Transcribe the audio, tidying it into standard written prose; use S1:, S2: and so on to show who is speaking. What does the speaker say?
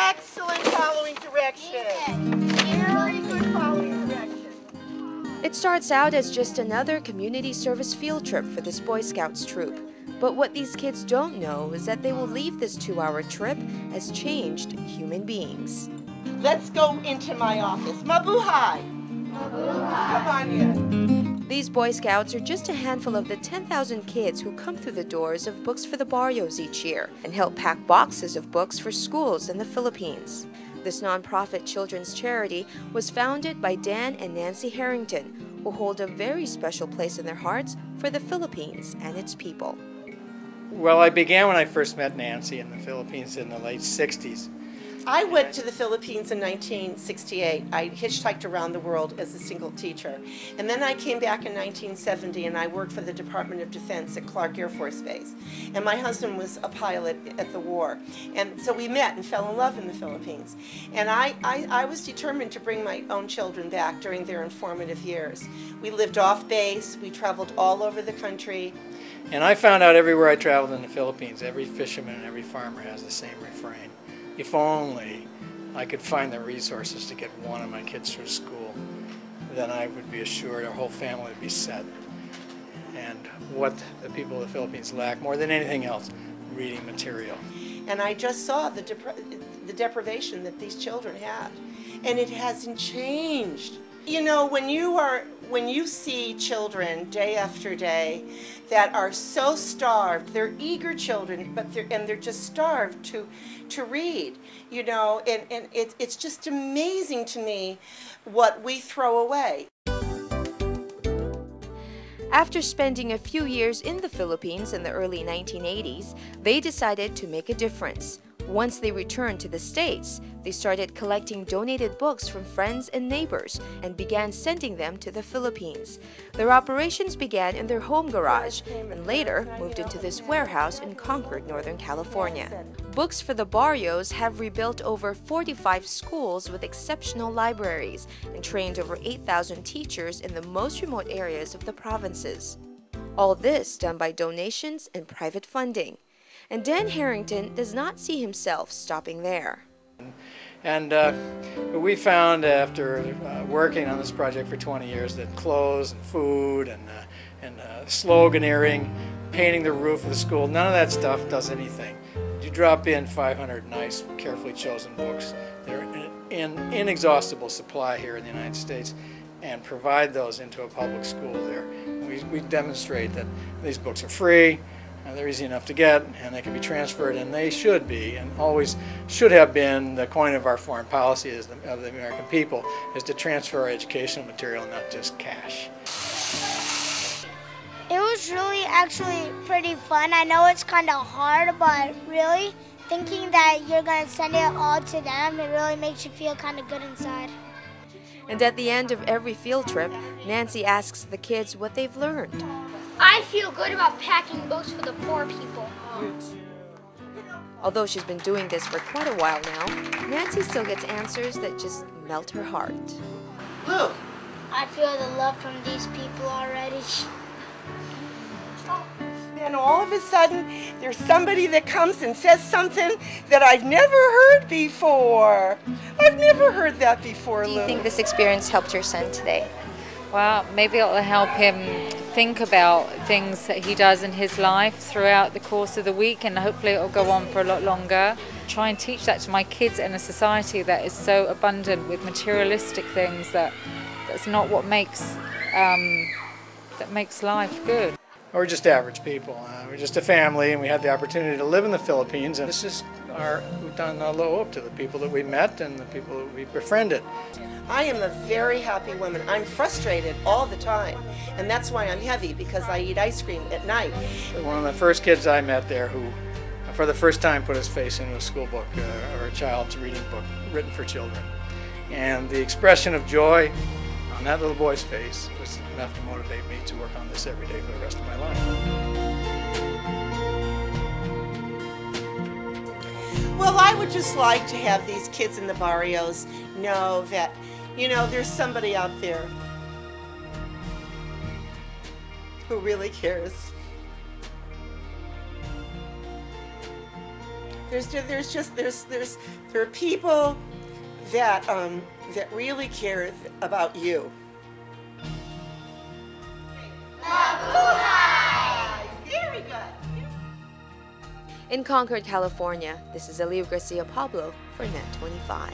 S1: Excellent following direction. Very good following direction.
S2: It starts out as just another community service field trip for this Boy Scouts troop. But what these kids don't know is that they will leave this 2-hour trip as changed human beings.
S1: Let's go into my office. Mabuhay! Mabuhay! Come on in.
S2: These Boy Scouts are just a handful of the 10,000 kids who come through the doors of Books for the Barrios each year and help pack boxes of books for schools in the Philippines. This nonprofit children's charity was founded by Dan and Nancy Harrington, who hold a very special place in their hearts for the Philippines and its people.
S3: Well, I began when I first met Nancy in the Philippines in the late 60s.
S1: I went to the Philippines in 1968. I hitchhiked around the world as a single teacher. And then I came back in 1970 and I worked for the Department of Defense at Clark Air Force Base. And my husband was a pilot at the war. And so we met and fell in love in the Philippines. And I was determined to bring my own children back during their informative years. We lived off base, we traveled all over the country.
S3: And I found out everywhere I traveled in the Philippines, every fisherman and every farmer has the same refrain. If only I could find the resources to get one of my kids through school, then I would be assured our whole family would be set. And what the people of the Philippines lack more than anything else, reading material.
S1: And I just saw the deprivation that these children had. And it hasn't changed. You know, when you see children day after day that are so starved, they're eager children, but they're just starved to read, you know, and it's just amazing to me what we throw away.
S2: After spending a few years in the Philippines in the early 1980s, they decided to make a difference. Once they returned to the States, they started collecting donated books from friends and neighbors and began sending them to the Philippines. Their operations began in their home garage and later moved into this warehouse in Concord, Northern California. Books for the Barrios have rebuilt over 45 schools with exceptional libraries and trained over 8,000 teachers in the most remote areas of the provinces. All this done by donations and private funding. And Dan Harrington does not see himself stopping there.
S3: And we found after working on this project for 20 years that clothes and food and sloganeering, painting the roof of the school, none of that stuff does anything. You drop in 500 nice, carefully chosen books. They're in inexhaustible supply here in the United States, and provide those into a public school there. We demonstrate that these books are free, they're easy enough to get, and they can be transferred, and they should be, and always should have been, the coin of our foreign policy of the American people, is to transfer our educational material, not just cash.
S4: It was really actually pretty fun. I know it's kind of hard, but really thinking that you're going to send it all to them, it really makes you feel kind of good inside.
S2: And at the end of every field trip, Nancy asks the kids what they've learned.
S5: I feel good about packing books for the poor people.
S2: Although she's been doing this for quite a while now, Nancy still gets answers that just melt her heart.
S1: Look,
S4: I feel the love from these people already.
S1: then all of a sudden, there's somebody that comes and says something that I've never heard before. I've never heard that before, Lou.
S2: Do you think this experience helped your son today?
S6: Well, maybe it'll help him think about things that he does in his life throughout the course of the week, and hopefully it'll go on for a lot longer. Try and teach that to my kids in a society that is so abundant with materialistic things that's not what makes life good.
S3: We're just average people. We're just a family, and we had the opportunity to live in the Philippines, and it's just we've done a low up to the people that we met and the people that we befriended.
S1: I am a very happy woman. I'm frustrated all the time, and that's why I'm heavy, because I eat ice cream at night.
S3: One of the first kids I met there who, for the first time, put his face into a school book or a child's reading book written for children. And the expression of joy on that little boy's face was enough to motivate me to work on this every day for the rest of my life.
S1: Well, I would just like to have these kids in the barrios know that, you know, there's somebody out there who really cares. There are people that that really care about you. Very good.
S2: In Concord, California, this is Elio Garcia Pablo for Net 25.